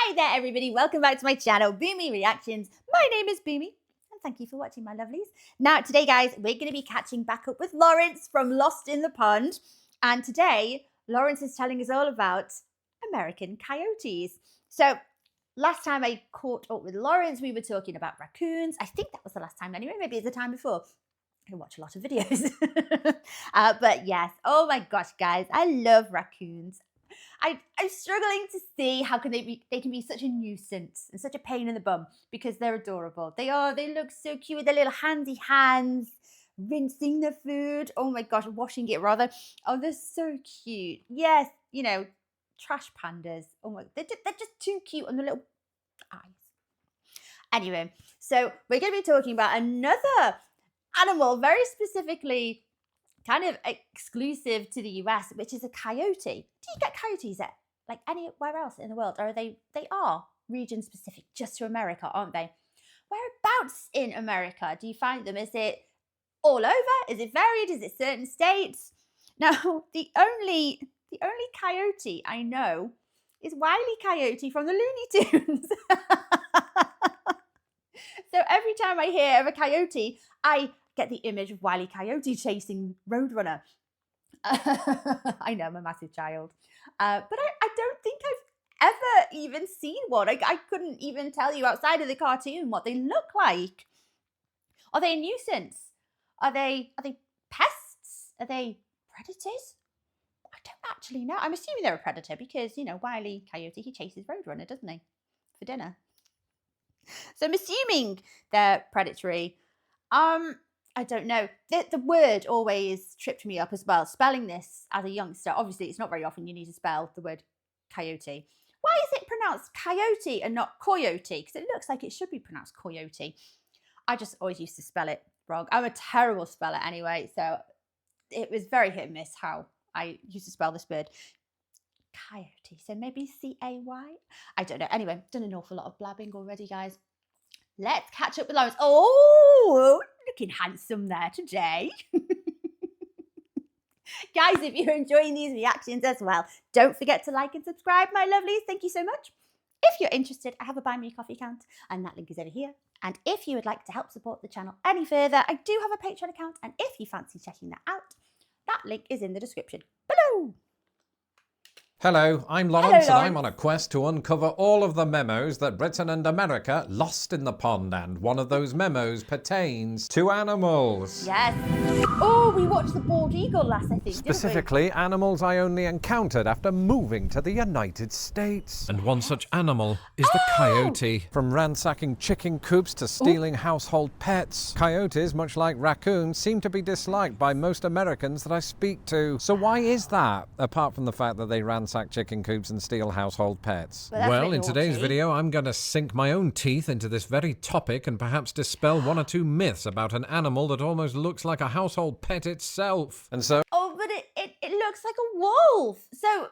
Hi there, everybody. Welcome back to my channel, Boomy Reactions. My name is Boomy, and thank you for watching, my lovelies. Now, today, guys, we're going to be catching back up with Laurence from Lost in the Pond. And today, Laurence is telling us all about American coyotes. So, last time I caught up with Laurence, we were talking about raccoons. I think that was the last time anyway. Maybe it's the time before. I watch a lot of videos. But yes, oh my gosh, guys, I love raccoons. I'm struggling to see how can they can be such a nuisance and such a pain in the bum because they're adorable. They look so cute with their little handy hands, rinsing the food. Oh my gosh, washing it rather. Oh, they're so cute. Yes, you know, trash pandas. Oh my, they're just too cute on the little eyes. Anyway, so we're going to be talking about another animal, very specifically kind of exclusive to the US, which is a coyote. Do you get coyotes at like anywhere else in the world? Or they are region specific just to America, aren't they? Whereabouts in America do you find them? Is it all over? Is it varied? Is it certain states? Now, the only coyote I know is Wile E. Coyote from the Looney Tunes. So every time I hear of a coyote, I get the image of Wile E. Coyote chasing Roadrunner. I know, I'm a massive child. But I don't think I've ever even seen one. I couldn't even tell you outside of the cartoon what they look like. Are they a nuisance? Are they pests? Are they predators? I don't actually know. I'm assuming they're a predator because, you know, Wile E. Coyote, he chases Roadrunner, doesn't he? For dinner. So I'm assuming they're predatory. I don't know. The word always tripped me up as well. Spelling this as a youngster, obviously it's not very often you need to spell the word coyote. Why is it pronounced coyote and not coyote? Because it looks like it should be pronounced coyote. I just always used to spell it wrong. I'm a terrible speller anyway, so it was very hit and miss how I used to spell this word. Coyote, so maybe C-A-Y? I don't know. Anyway, done an awful lot of blabbing already, guys. Let's catch up with Laurence. Oh, looking handsome there today. Guys, if you're enjoying these reactions as well, don't forget to like and subscribe, my lovelies. Thank you so much. If you're interested, I have a Buy Me a Coffee account, and that link is over here. And if you would like to help support the channel any further, I do have a Patreon account, and if you fancy checking that out, that link is in the description below. Hello, I'm Laurence, and I'm on a quest to uncover all of the memos that Britain and America lost in the pond, and one of those memos pertains to animals. Yes. Oh, we watched the bald eagle last, I think, Specifically, animals I only encountered after moving to the United States. And one such animal is the coyote. From ransacking chicken coops to stealing household pets, coyotes, much like raccoons, seem to be disliked by most Americans that I speak to. So why is that, apart from the fact that they ransack chicken coops and steal household pets? Well, in today's video, I'm going to sink my own teeth into this very topic and perhaps dispel one or two myths about an animal that almost looks like a household pet itself. And so... Oh, but it looks like a wolf. So,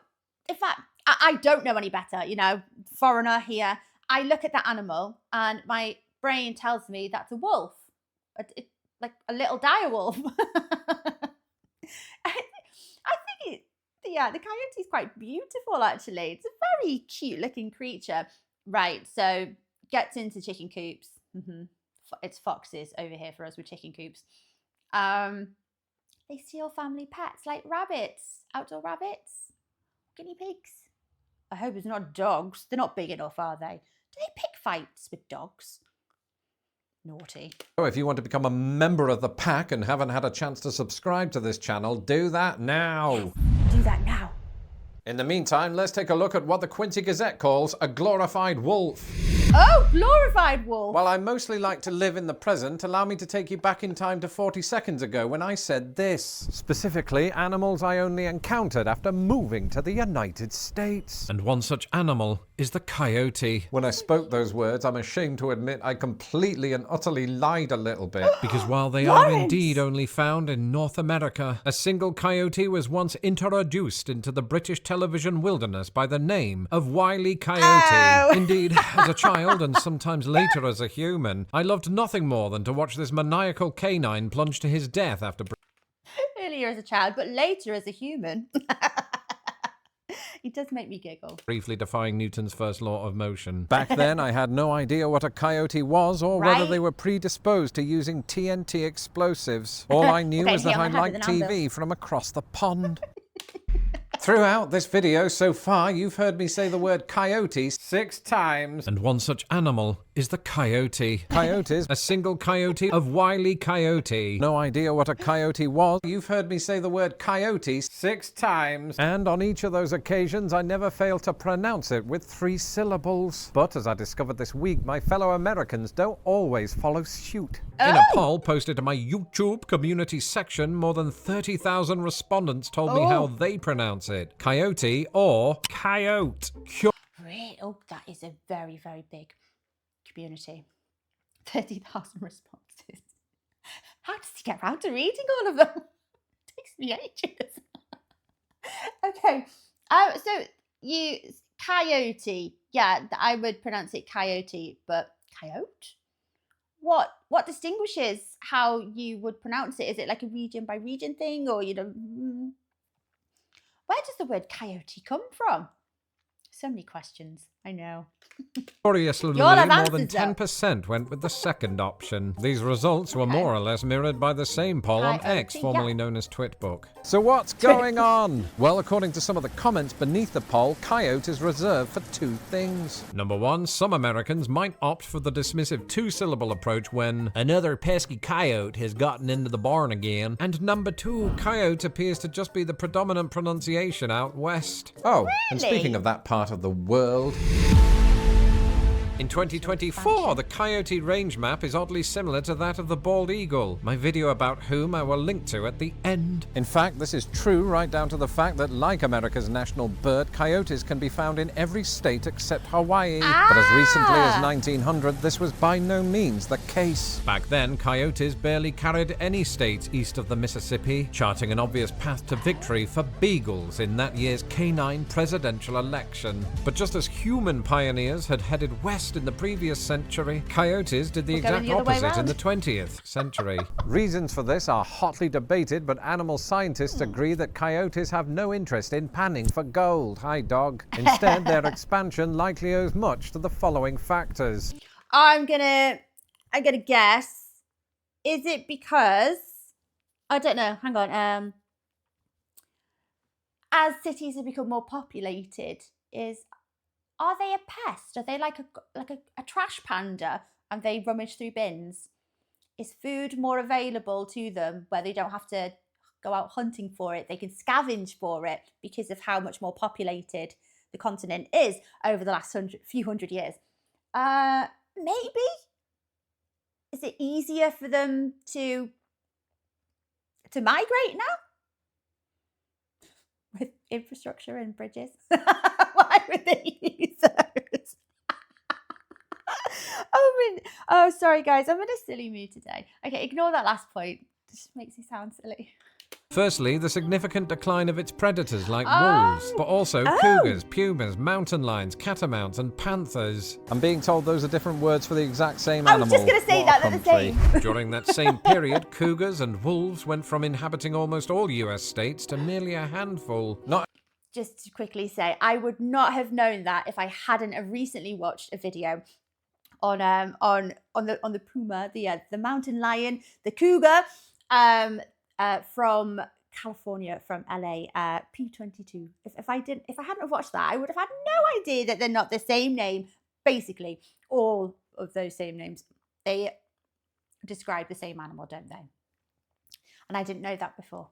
in fact, I don't know any better, you know, foreigner here. I look at that animal and my brain tells me that's a wolf. Like a little dire wolf. Yeah, the coyote is quite beautiful, actually. It's a very cute looking creature. Right, so gets into chicken coops. It's foxes over here for us with chicken coops. They steal family pets like rabbits, outdoor rabbits, guinea pigs. I hope it's not dogs. They're not big enough, are they? Do they pick fights with dogs? Naughty. So if you want to become a member of the pack and haven't had a chance to subscribe to this channel, do that now. Yes, do that now. In the meantime, let's take a look at what the Quincy Gazette calls a glorified wolf. Oh, glorified wolf. While I mostly like to live in the present, allow me to take you back in time to 40 seconds ago when I said this. Specifically, animals I only encountered after moving to the United States. And one such animal is the coyote. When I spoke those words, I'm ashamed to admit I completely and utterly lied a little bit. Because while they are indeed only found in North America, a single coyote was once introduced into the British television wilderness by the name of Wile E. Coyote. Oh. Indeed, as a child and sometimes later as a human, I loved nothing more than to watch this maniacal canine plunge to his death after... Earlier as a child, but later as a human. He does make me giggle. briefly defying Newton's first law of motion. Back then, I had no idea what a coyote was or whether Right. they were predisposed to using TNT explosives. All I knew Okay, was that yeah, I I'm gonna have liked it now, TV from across the pond. Throughout this video so far, you've heard me say the word coyote 6 times. And one such animal is the coyote. Coyotes, A single coyote of Wile E. Coyote. no idea what a coyote was. You've heard me say the word coyote 6 times. And on each of those occasions, I never failed to pronounce it with 3 syllables. But as I discovered this week, my fellow Americans don't always follow suit. In a poll posted to my YouTube community section, more than 30,000 respondents told me how they pronounce it. Coyote or coyote. Great. Oh, that is a very, very big community. 30,000 responses. How does he get around to reading all of them? It takes me ages. Okay. So you coyote. Yeah, I would pronounce it coyote, but coyote? What distinguishes how you would pronounce it? Is it like a region by region thing, or where does the word coyote come from? So many questions. I know. Curiously, You all have more than answers, though. 10% went with the second option. These results were more or less mirrored by the same poll on X, Coyote, formerly yeah. known as Twitbook. So what's going on? Well, according to some of the comments beneath the poll, coyote is reserved for 2 things. Number 1, some Americans might opt for the dismissive 2-syllable approach when another pesky coyote has gotten into the barn again. And number 2, coyote appears to just be the predominant pronunciation out west. Oh, and Really? speaking of that part of the world, In 2024, the coyote range map is oddly similar to that of the bald eagle, my video about whom I will link to at the end. in fact, this is true right down to the fact that, like America's national bird, coyotes can be found in every state except Hawaii. But as recently as 1900, this was by no means the case. Back then, coyotes barely carried any states east of the Mississippi, charting an obvious path to victory for beagles in that year's canine presidential election. But just as human pioneers had headed west in the previous century, coyotes did the We're going exact the other way opposite in round. the 20th century. Reasons for this are hotly debated, but animal scientists agree that coyotes have no interest in panning for gold. Hi, dog. Instead, their expansion likely owes much to the following factors. I'm gonna guess. Is it because I don't know? Hang on. As cities have become more populated, are they a pest? Are they like a trash panda, and they rummage through bins? Is food more available to them where they don't have to go out hunting for it? They can scavenge for it because of how much more populated the continent is over the last few hundred years. Maybe? Is it easier for them to migrate now? With infrastructure and bridges? Why would they use those? Oh, sorry guys, I'm in a silly mood today. Okay, ignore that last point. It just makes me sound silly. Firstly, the significant decline of its predators like wolves, but also cougars, pumas, mountain lions, catamounts, and panthers. I'm being told those are different words for the exact same I animal. was just going to say What a that they're the country. same. During that same period, cougars and wolves went from inhabiting almost all US states to merely a handful. Not Just to quickly say, I would not have known that if I hadn't have recently watched a video on the puma, the mountain lion, the cougar, from California, from LA, P22. If I hadn't have watched that, I would have had no idea that they're not the same name. Basically, all of those same names, they describe the same animal, don't they? And I didn't know that before.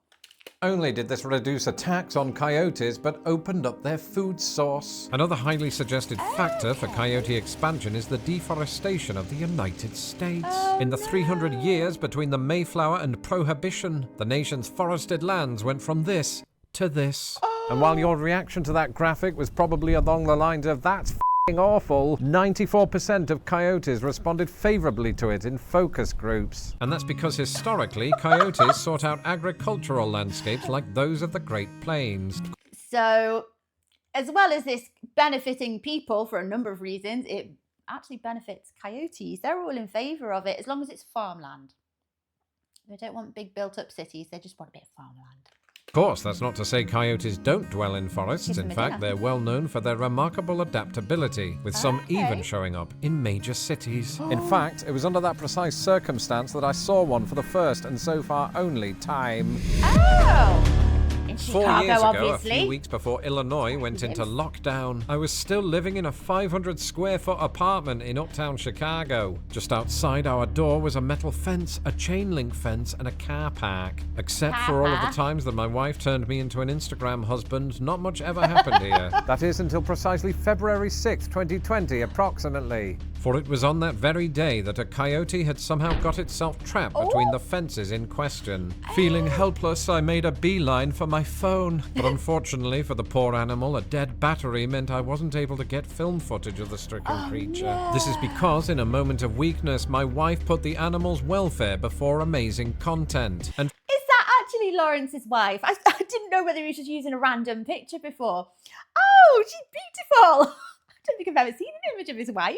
Only did this reduce attacks on coyotes, but opened up their food source. Another highly suggested factor for coyote expansion is the deforestation of the United States. In the 300 years between the Mayflower and Prohibition, the nation's forested lands went from this to this. And while your reaction to that graphic was probably along the lines of "that's f***ing awful," 94% of coyotes responded favorably to it in focus groups. And that's because historically, coyotes sought out agricultural landscapes like those of the Great Plains. So, as well as this benefiting people for a number of reasons, it actually benefits coyotes. They're all in favour of it as long as it's farmland. They don't want big built-up cities. They just want a bit of farmland. Of course, that's not to say coyotes don't dwell in forests. Give In them a fact, dinner. they're well known for their remarkable adaptability, with some Okay. even showing up in major cities. In fact, it was under that precise circumstance that I saw one for the first and so far only time. Oh! In 4 Chicago, years ago, obviously. a few weeks before Illinois went into lockdown, I was still living in a 500 square foot apartment in uptown Chicago. Just outside our door was a metal fence, a chain link fence, and a car park. Except for all of the times that my wife turned me into an Instagram husband, not much ever happened here. That is until precisely February 6th, 2020, approximately. For it was on that very day that a coyote had somehow got itself trapped between the fences in question. Feeling helpless, I made a beeline for my phone. But unfortunately for the poor animal, a dead battery meant I wasn't able to get film footage of the stricken creature. no. This is because, in a moment of weakness, my wife put the animal's welfare before amazing content. And Is that actually Laurence's wife? I didn't know whether he was just using a random picture before. Oh, she's beautiful. I don't think I've ever seen an image of his wife.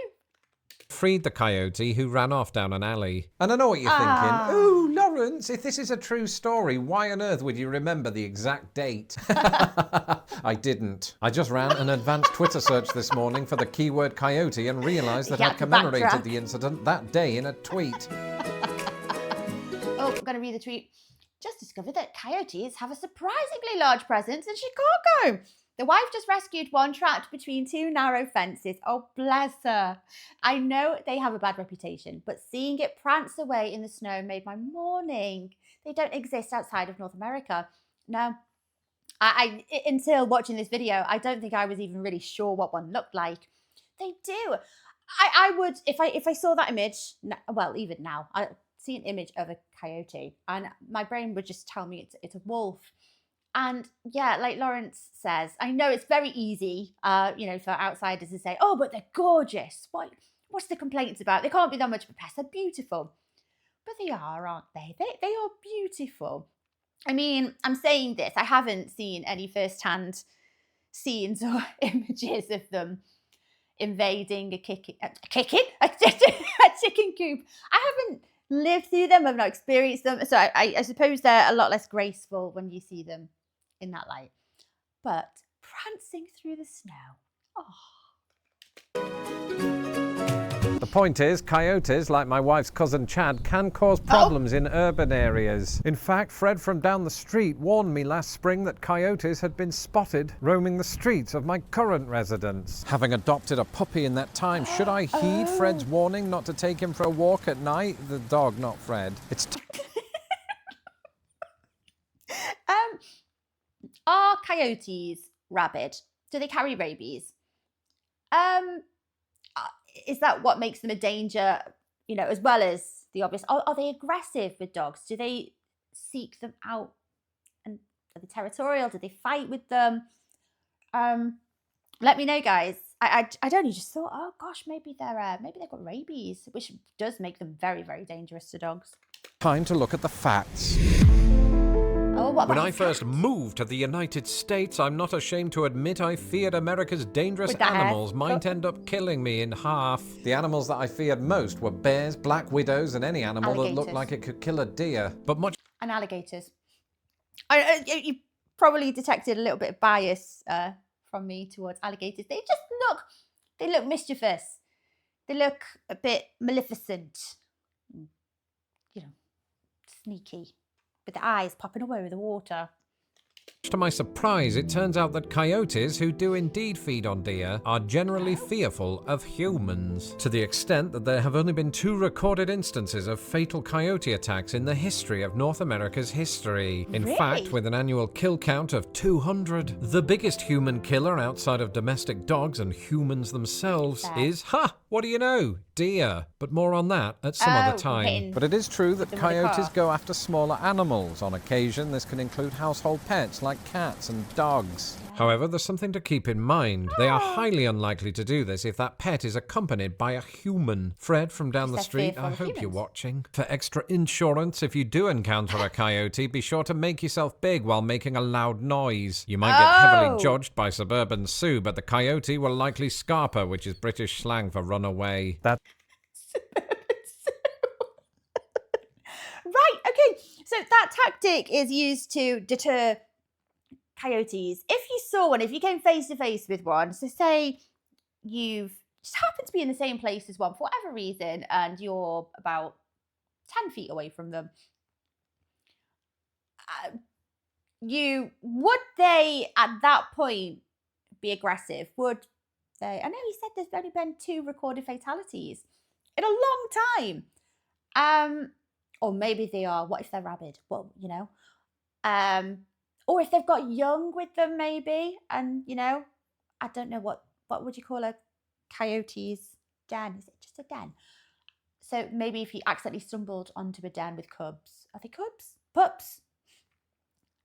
freed the coyote, who ran off down an alley. And I know what you're thinking. Ooh, Laurence, if this is a true story, why on earth would you remember the exact date? I didn't. I just ran an advanced Twitter search this morning for the keyword coyote and realised that You I had to commemorated backtrack. the incident that day in a tweet. Oh, I'm going to read the tweet. Just discovered that coyotes have a surprisingly large presence in Chicago. The wife just rescued one trapped between two narrow fences. Oh, bless her. I know they have a bad reputation, but seeing it prance away in the snow made my morning. They don't exist outside of North America. No, I until watching this video, I don't think I was even really sure what one looked like. They do. I would, if I saw that image, well, even now, I see an image of a coyote and my brain would just tell me it's a wolf. And yeah, like Laurence says, I know it's very easy, for outsiders to say, oh, but they're gorgeous. What's the complaints about? They can't be that much of a pest. They're beautiful. But they are, aren't they? They are beautiful. I mean, I'm saying this. I haven't seen any first-hand scenes or images of them invading a chicken coop. I haven't lived through them. I've not experienced them. So I suppose they're a lot less graceful when you see them in that light. But prancing through the snow. The point is, coyotes, like my wife's cousin Chad, can cause problems in urban areas. In fact, Fred from down the street warned me last spring that coyotes had been spotted roaming the streets of my current residence. Having adopted a puppy in that time, should I heed Fred's warning not to take him for a walk at night? The dog, not Fred. Are coyotes rabid? Do they carry rabies? Is that what makes them a danger, as well as the obvious? Are they aggressive with dogs? Do they seek them out? And are they territorial? Do they fight with them? Let me know, guys. I'd only just thought, oh gosh, maybe they've got rabies, which does make them very, very dangerous to dogs. Time to look at the facts. Oh, what When about I first moved to the United States, I'm not ashamed to admit I feared America's dangerous With the hair. animals might end up killing me in half. The animals that I feared most were bears, black widows, and any animal that looked Alligators. like it could kill a deer. But much and alligators? You probably detected a little bit of bias from me towards alligators. They look mischievous. They look a bit maleficent, sneaky, with the eyes popping away with the water. to my surprise, it turns out that coyotes, who do indeed feed on deer, are generally fearful of humans, to the extent that there have only been 2 recorded instances of fatal coyote attacks in the history of North America's history. In Really? fact, with an annual kill count of 200, the biggest human killer outside of domestic dogs and humans themselves Fair. is, what do you know, deer. But more on that at some other time. hitting. But it is true that Them with a coyotes car. go after smaller animals. On occasion, this can include household pets like cats and dogs. However, there's something to keep in mind. They are highly unlikely to do this if that pet is accompanied by a human. Fred from down the They're street, fearful I of hope you're humans. watching. For extra insurance, if you do encounter a coyote, be sure to make yourself big while making a loud noise. You might get heavily Oh. judged by Suburban Sue, but the coyote will likely scarper, which is British slang for run away. Right, okay. So that tactic is used to deter coyotes. If you saw one, if you came face to face with one, so say you've just happened to be in the same place as one for whatever reason, and you're about 10 feet away from them, would they at that point be aggressive? Would they? I know he said there's only been 2 recorded fatalities in a long time. Or maybe they are. What if they're rabid? Well, you know. Or if they've got young with them, maybe. And you know, I don't know what would you call a coyote's den? Is it just a den? So maybe if he accidentally stumbled onto a den with cubs. Are they cubs? Pups?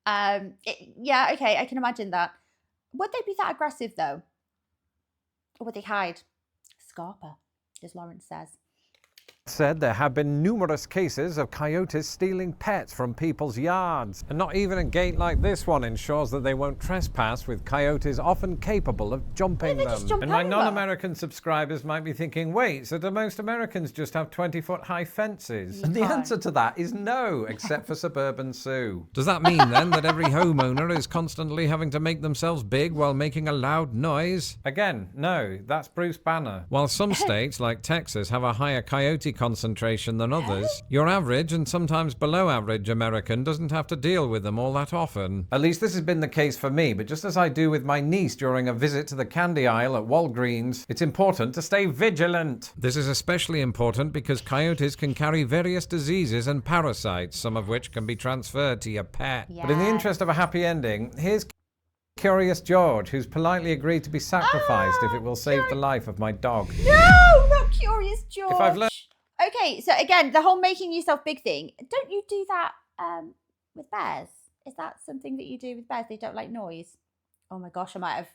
Yeah, okay, I can imagine that. Would they be that aggressive though? Or would they hide? Scarper, as Laurence says. Said there have been numerous cases of coyotes stealing pets from people's yards. And not even a gate like this one ensures that they won't trespass, with coyotes often capable of jumping They them. just jump And my over. non-American subscribers might be thinking, wait, so do most Americans just have 20-foot high fences? And the answer to that is no, except for suburban Sue. Does that mean then that every homeowner is constantly having to make themselves big while making a loud noise? Again, no, that's Bruce Banner. While some states, like Texas, have a higher coyote concentration than others, your average and sometimes below average American doesn't have to deal with them all that often. At least this has been the case for me, but just as I do with my niece during a visit to the candy aisle at Walgreens, it's important to stay vigilant. This is especially important because coyotes can carry various diseases and parasites, some of which can be transferred to your pet. Yeah. But in the interest of a happy ending, here's Curious George, who's politely agreed to be sacrificed if it will save the life of my dog. No, not Curious George. If I've learned... Okay, so again, the whole making yourself big thing. Don't you do that with bears? Is that something that you do with bears? They don't like noise. Oh my gosh, I might have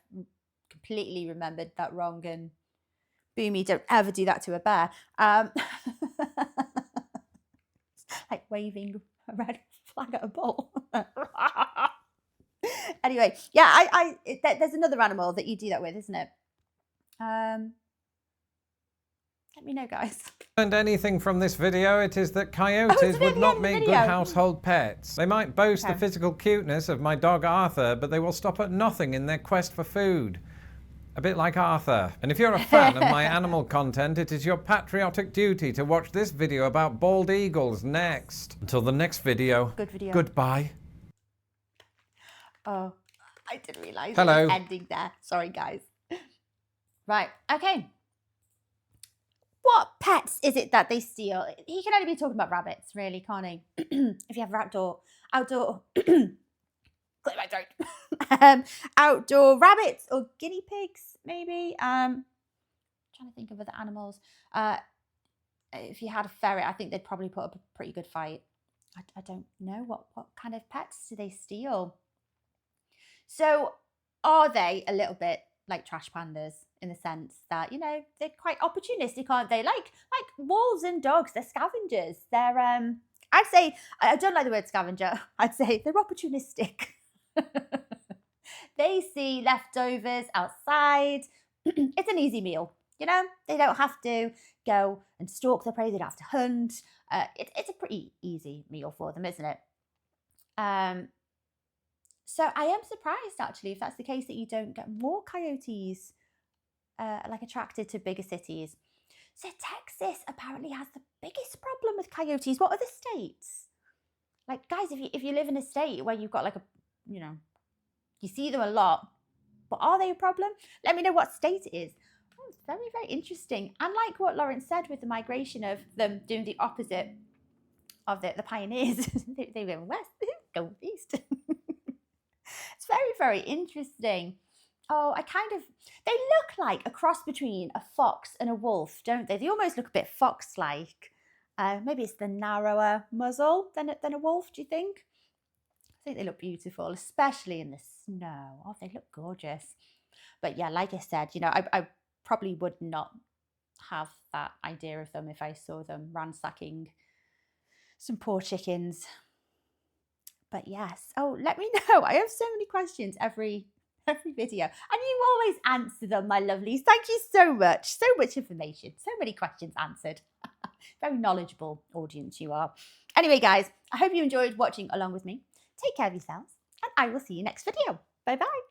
completely remembered that wrong. And Boomy, don't ever do that to a bear. Like waving a red flag at a bull. Anyway, yeah, there's another animal that you do that with, isn't it? Let me know, guys. And anything from this video, it is that coyotes would not make good household pets. They might boast the physical cuteness of my dog Arthur, but they will stop at nothing in their quest for food. A bit like Arthur. And if you're a fan of my animal content, it is your patriotic duty to watch this video about bald eagles next. Until the next video. Good video. Goodbye. Oh, I didn't realise Hello. it was ending there. Sorry, guys. Right, okay. What pets is it that they steal? He can only be talking about rabbits, really, can't he? If you have outdoor, clear my throat. Outdoor rabbits or guinea pigs, maybe. Trying to think of other animals. If you had a ferret, I think they'd probably put up a pretty good fight. I don't know what kind of pets do they steal. So are they a little bit like trash pandas? In the sense that, you know, they're quite opportunistic, aren't they? Like wolves and dogs, they're scavengers. They're I'd say, I don't like the word scavenger. I'd say they're opportunistic. They see leftovers outside. It's an easy meal, you know? They don't have to go and stalk their prey. They don't have to hunt. It's a pretty easy meal for them, isn't it? So I am surprised, actually, if that's the case, that you don't get more coyotes like attracted to bigger cities. So Texas apparently has the biggest problem with coyotes. What other states? Like, guys, if you live in a state where you've got like a, you know, you see them a lot, but are they a problem? Let me know what state it is. Oh, it's very, very interesting. And like what Laurence said with the migration of them doing the opposite of the pioneers, they went west, go east. It's very, very interesting. Oh, they look like a cross between a fox and a wolf, don't they? They almost look a bit fox-like. Maybe it's the narrower muzzle than a wolf, do you think? I think they look beautiful, especially in the snow. Oh, they look gorgeous. But yeah, like I said, you know, I probably would not have that idea of them if I saw them ransacking some poor chickens. But yes. Oh, let me know. I have so many questions every video, and you always answer them, my lovelies. Thank you so much. So much information, so many questions answered. Very knowledgeable audience you are. Anyway, guys, I hope you enjoyed watching along with me. Take care of yourselves, and I will see you next video. Bye bye.